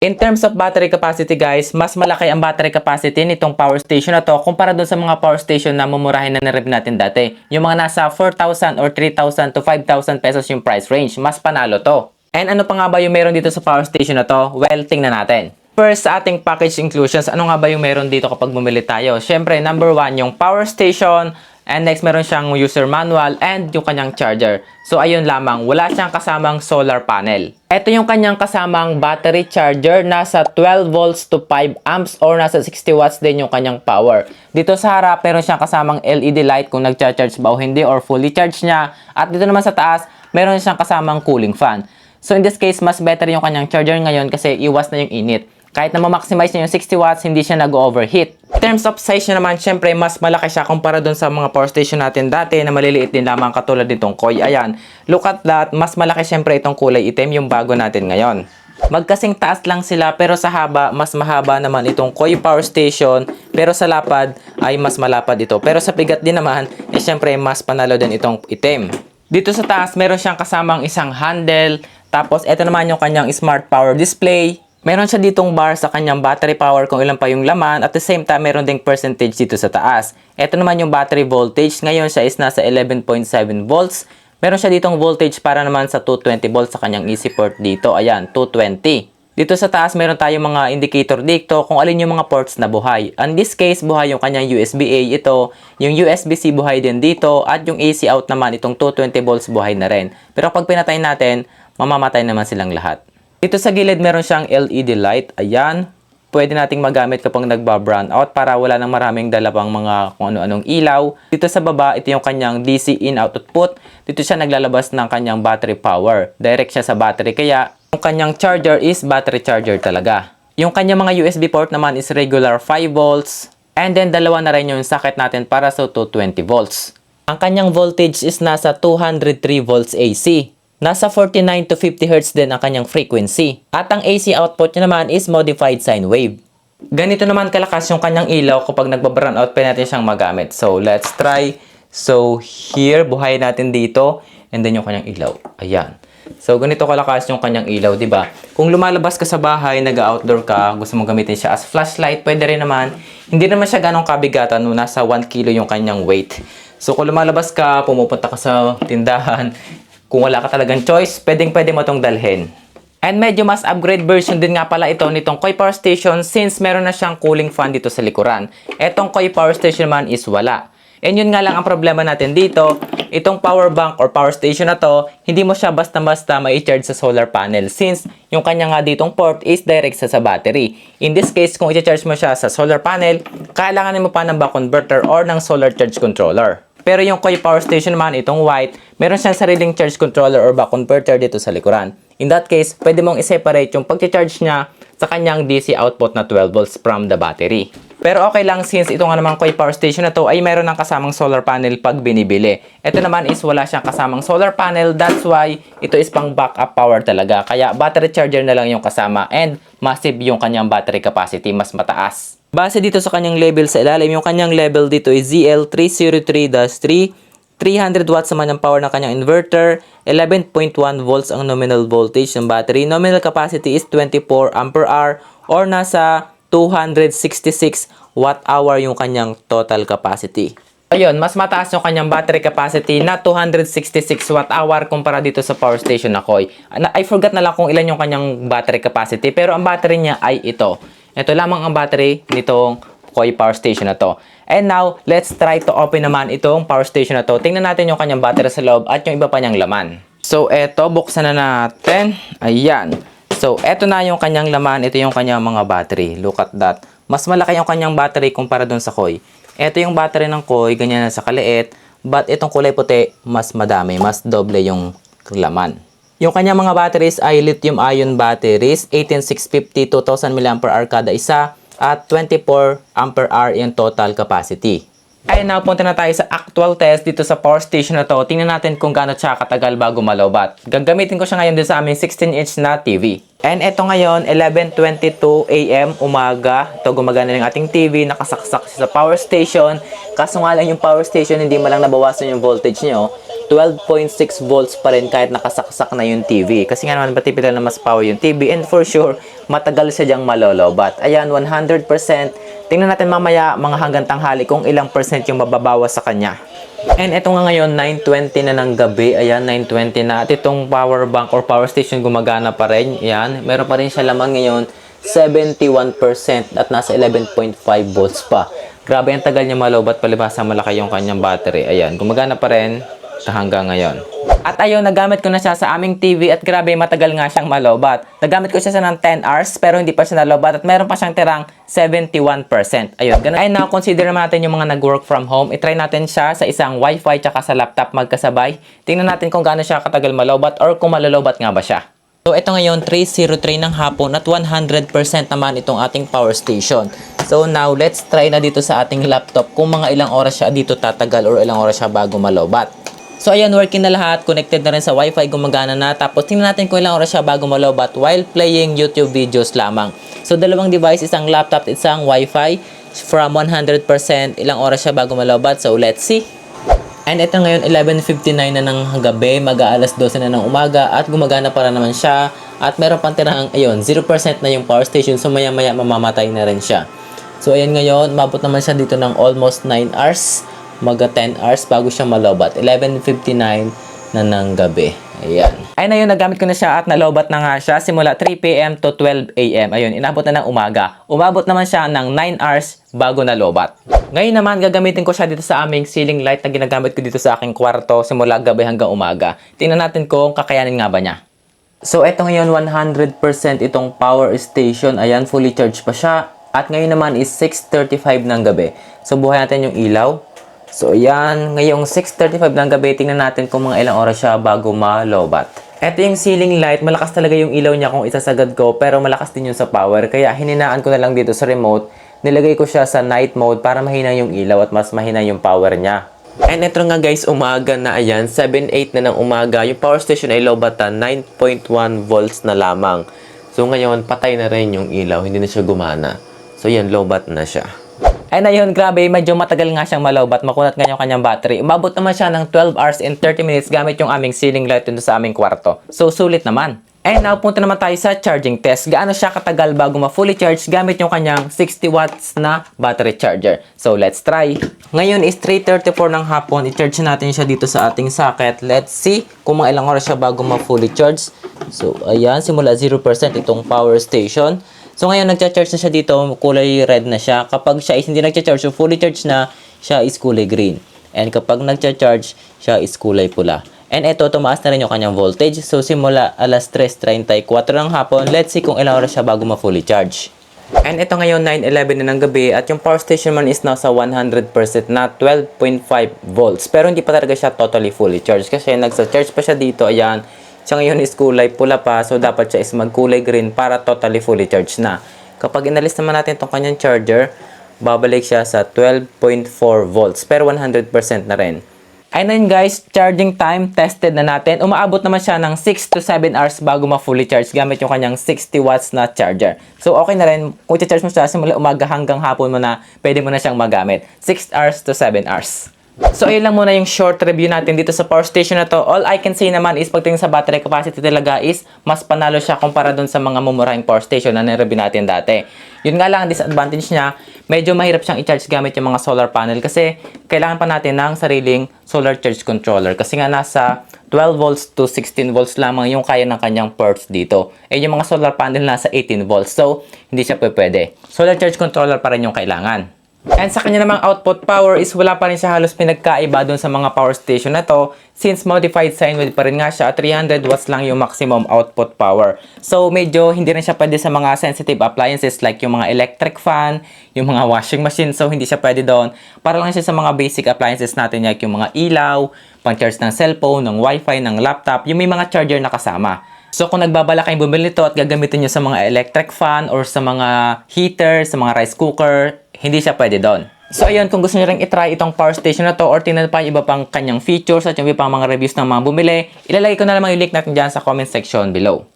In terms of battery capacity guys, mas malaki ang battery capacity nitong power station na to kumpara dun sa mga power station na mumurahin na nireview natin dati. Yung mga nasa 4,000 or 3,000 to 5,000 pesos yung price range, mas panalo to. And ano pa nga ba yung meron dito sa power station na to? Well, tingnan natin. First, sa ating package inclusions, ano nga ba yung meron dito kapag bumili tayo? Syempre, number 1, yung power station. And next, meron siyang user manual and yung kanyang charger. So, ayun lamang. Wala siyang kasamang solar panel. Ito yung kanyang kasamang battery charger. Nasa 12 volts to 5 amps or nasa 60 watts din yung kanyang power. Dito sa harap, meron siyang kasamang LED light kung nag-charge ba o hindi or fully charge niya. At dito naman sa taas, meron siyang kasamang cooling fan. So, in this case, mas better yung kanyang charger ngayon kasi iwas na yung init. Kahit na ma-maximize niya yung 60 watts, hindi siya nag-overheat. In terms of size niya naman, syempre, mas malaki siya kumpara dun sa mga power station natin dati na maliliit din lamang katulad nitong Koi. Ayan, look at that. Mas malaki syempre itong kulay itim, yung bago natin ngayon. Magkasing taas lang sila pero sa haba, mas mahaba naman itong Koi power station. Pero sa lapad ay mas malapad ito. Pero sa bigat din naman, syempre, mas panalo din itong itim. Dito sa taas, meron siyang kasamang isang handle. Tapos, ito naman yung kanyang smart power display. Meron siya ditong bar sa kanyang battery power kung ilan pa yung laman. At the same time, meron ding percentage dito sa taas. Ito naman yung battery voltage. Ngayon siya is nasa 11.7 volts. Meron siya ditong voltage para naman sa 220 volts sa kanyang easy port dito. Ayan, 220. Dito sa taas, meron tayong mga indicator dito kung alin yung mga ports na buhay. In this case, buhay yung kanyang USB-A ito. Yung USB-C buhay din dito. At yung AC out naman, itong 220 volts buhay na rin. Pero pag pinatay natin, mamamatay naman silang lahat. Dito sa gilid, meron siyang LED light. Ayan. Pwede nating magamit kapag nagba-brown out para wala nang maraming dalawang mga kung ano-anong ilaw. Dito sa baba, ito yung kanyang DC in-out output. Dito siya naglalabas ng kanyang battery power. Direct siya sa battery kaya yung kanyang charger is battery charger talaga. Yung kanyang mga USB port naman is regular 5 volts. And then dalawa na rin yung socket natin para sa 220 volts. Ang kanyang voltage is nasa 203 volts AC. Nasa 49 to 50 Hz din ang kanyang frequency. At ang AC output niya naman is modified sine wave. Ganito naman kalakas yung kanyang ilaw kapag nagba-brown out pa natin siyang magamit. So, let's try. So, here, buhayin natin dito. And then yung kanyang ilaw. Ayan. So, ganito kalakas yung kanyang ilaw, di ba? Kung lumalabas ka sa bahay, nag-outdoor ka, gusto mong gamitin siya as flashlight, pwede rin naman. Hindi naman siya ganong kabigatan, no? Nasa 1 kilo yung kanyang weight. So, kung lumalabas ka, pumupunta ka sa tindahan, kung wala ka talagang choice, pwede mo itong dalhin. And medyo mas upgrade version din nga pala ito nitong Koi Power Station since meron na siyang cooling fan dito sa likuran. Etong Koi Power Station man is wala. And yun nga lang ang problema natin dito, itong power bank or power station na to, hindi mo siya basta-basta ma-charge sa solar panel since yung kanya nga ditong port is direct sa battery. In this case, kung i-charge mo siya sa solar panel, kailangan mo pa ng back converter or ng solar charge controller. Pero yung Koi Power Station naman, itong white, meron siyang sariling charge controller or back converter dito sa likuran. In that case, pwede mong i-separate yung pag-charge niya sa kanyang DC output na 12 volts from the battery. Pero okay lang since ito nga naman Koi Power Station na to ay meron ng kasamang solar panel pag binibili. Ito naman is wala siyang kasamang solar panel, that's why ito is pang backup power talaga. Kaya battery charger na lang yung kasama and massive yung kanyang battery capacity, mas mataas. Base dito sa kanyang label sa ilalim, yung kanyang label dito is ZL303-3. 300 watts naman ang power ng kanyang inverter. 11.1 volts ang nominal voltage ng battery. Nominal capacity is 24 ampere hour or nasa 266 watt hour yung kanyang total capacity. Ayun, mas mataas yung kanyang battery capacity na 266 watt hour kumpara dito sa power station na Koi. I forgot na lang kung ilan yung kanyang battery capacity pero ang battery niya ay ito. Ito lamang ang battery nitong Koi Power Station na to. And now, let's try to open naman itong power station na to. Tingnan natin yung kanyang battery sa loob at yung iba pa niyang laman. So, eto, buksan na natin. Ayan. So, eto na yung kanyang laman. Ito yung kanyang mga battery. Look at that. Mas malaki yung kanyang battery kumpara dun sa Koi. Ito yung battery ng Koi, ganyan na sa kaliit. But itong kulay puti, mas madami. Mas doble yung laman. Yung kanyang mga batteries ay lithium-ion batteries, 18650, 2000 mAh kada isa, at 24 ampere hour yung total capacity. Ay, now punta na tayo sa actual test dito sa power station na to. Tingnan natin kung gaano siya katagal bago malobat. Gagamitin ko siya ngayon din sa aming 16-inch na TV. And eto ngayon, 11:22 AM umaga. Ito, gumagana ng ating TV, nakasaksak sa power station. Kaso nga lang yung power station, hindi man lang nabawasan yung voltage nyo. 12.6 volts pa rin kahit nakasaksak na yung TV. Kasi nga naman, batipid na mas power yung TV. And for sure, matagal siya dyang malolobat. Ayan, 100%. Tingnan natin mamaya, mga hanggang tanghali, kung ilang percent yung mababawas sa kanya. And ito nga ngayon, 9:20 na ng gabi. Ayan, 9:20 na. At itong power bank or power station gumagana pa rin. Ayan, meron pa rin siya laman ngayon, 71% at nasa 11.5 volts pa. Grabe, ang tagal niya malobat, palibhasa malaki yung kanyang battery. Ayan, gumagana pa rin sa hanggang ngayon. At ayun, nagamit ko na siya sa aming TV at grabe, matagal nga siyang malobat. Nagamit ko siya ng 10 hours pero hindi pa siya nalobat at meron pa siyang tirang 71%. Ayun, ganun. Ay, now consider natin yung mga nag-work from home. I-try natin siya sa isang wifi tsaka sa laptop magkasabay. Tingnan natin kung gaano siya katagal malobat or kung malolobat nga ba siya. So, ito ngayon, 3:03 ng hapon at 100% naman itong ating power station. So, now, let's try na dito sa ating laptop kung mga ilang oras siya dito tatagal or ilang oras siya bago malobat. So, ayan, working na lahat. Connected na rin sa Wi-Fi, gumagana na. Tapos, tingnan natin kung ilang oras siya bago malobat while playing YouTube videos lamang. So, dalawang device, isang laptop, isang Wi-Fi. From 100%, ilang oras siya bago malobat. So, let's see. And ito ngayon, 11:59 na ng gabi. Mag-aalas 12 na ng umaga. At gumagana para naman siya. At meron pang tirang, ayun, 0% na yung power station. So, maya-maya mamamatay na rin siya. So, ayan ngayon, mabot naman siya dito ng almost 9 hours. Maga 10 hours bago siya malobat. 11:59 na ng gabi. Ayan. Ayun na yun, nagamit ko na siya at nalobat na nga siya simula 3 PM to 12 AM. Ayun, inabot na ng umaga. Umabot naman siya ng 9 hours bago nalobat. Ngayon naman, gagamitin ko siya dito sa aming ceiling light na ginagamit ko dito sa aking kwarto simula gabi hanggang umaga. Tingnan natin kung kakayanin nga ba niya. So, eto ngayon, 100% itong power station. Ayan, fully charged pa siya. At ngayon naman is 6:35 ng gabi. So, buhay natin yung ilaw. So, ayan. Ngayong 6:35 ng gabi, tingnan natin kung mga ilang oras siya bago malobat. Ito yung ceiling light. Malakas talaga yung ilaw niya kung isasagad ko, pero malakas din yung sa power. Kaya, hininaan ko na lang dito sa remote. Nilagay ko siya sa night mode para mahina yung ilaw at mas mahina yung power niya. And ito nga guys, umaga na. Ayan, 7:08 na ng umaga. Yung power station ay lobatan, 9.1 volts na lamang. So, ngayon, patay na rin yung ilaw. Hindi na siya gumana. So, yan, lobat na siya. Ay na yun, grabe, medyo matagal nga siyang malobat. Makunat nga yung kanyang battery. Umabot naman siya ng 12 hours and 30 minutes gamit yung aming ceiling light dito sa aming kwarto. So, sulit naman. And now, punta naman tayo sa charging test. Gaano siya katagal bago ma-fully charge gamit yung kanyang 60 watts na battery charger. So, let's try. Ngayon is 3:34 ng hapon. I-charge natin siya dito sa ating socket. Let's see kung mga ilang oras siya bago ma-fully charge. So, ayan, simula 0% itong power station. So, ngayon, nagcha-charge na siya dito. Kulay red na siya. Kapag siya is hindi nagcha-charge, so fully charge na, siya is kulay green. And kapag nagcha-charge, siya is kulay pula. And ito, tumaas na rin yung kanyang voltage. So, simula alas 3:34 ng hapon, let's see kung ilang oras siya bago ma-fully charge. And ito ngayon, 9:11 na ng gabi. At yung power station man is nasa 100% na 12.5 volts. Pero hindi pa talaga siya totally fully charged. Kasi nagsa-charge pa siya dito. Ayan. Siya ngayon is kulay pula pa, so dapat siya is magkulay green para totally fully charged na. Kapag inalis naman natin itong kanyang charger, babalik siya sa 12.4 volts, pero 100% na rin. Ayun guys, charging time, tested na natin. Umaabot naman siya ng 6 to 7 hours bago ma-fully charge gamit yung kanyang 60 watts na charger. So okay na rin, kung i-charge mo siya simula umaga hanggang hapon mo na, pwede mo na siyang magamit. 6 hours to 7 hours. So, ayun lang muna yung short review natin dito sa power station na to. All I can say naman is pagtingin sa battery capacity talaga is mas panalo siya kumpara dun sa mga mumurahing power station na nireview natin dati. Yun nga lang, ang disadvantage niya, medyo mahirap siyang i-charge gamit yung mga solar panel kasi kailangan pa natin ng sariling solar charge controller kasi nga nasa 12 volts to 16 volts lamang yung kaya ng kanyang ports dito. Eh, yung mga solar panel nasa 18 volts. So, hindi siya pwede. Solar charge controller pa rin yung kailangan. And sa kanya namang output power is wala pa rin siya halos pinagkaiba dun sa mga power station na to since modified sine wave pa rin nga siya at 300 watts lang yung maximum output power. So medyo hindi rin siya pwede sa mga sensitive appliances like yung mga electric fan, yung mga washing machine. So hindi siya pwede doon. Para lang siya sa mga basic appliances natin like yung mga ilaw, pang-charge ng cellphone, ng wifi, ng laptop, yung may mga charger na kasama. So kung nagbabala kayong bumili nito at gagamitin nyo sa mga electric fan or sa mga heater, sa mga rice cooker, hindi siya pwede doon. So ayun, kung gusto nyo rin itry itong power station na to or tingnan pa yung iba pang kanyang features at yung iba pang mga reviews ng mga bumili, ilalagay ko na lamang yung link natin dyan sa comment section below.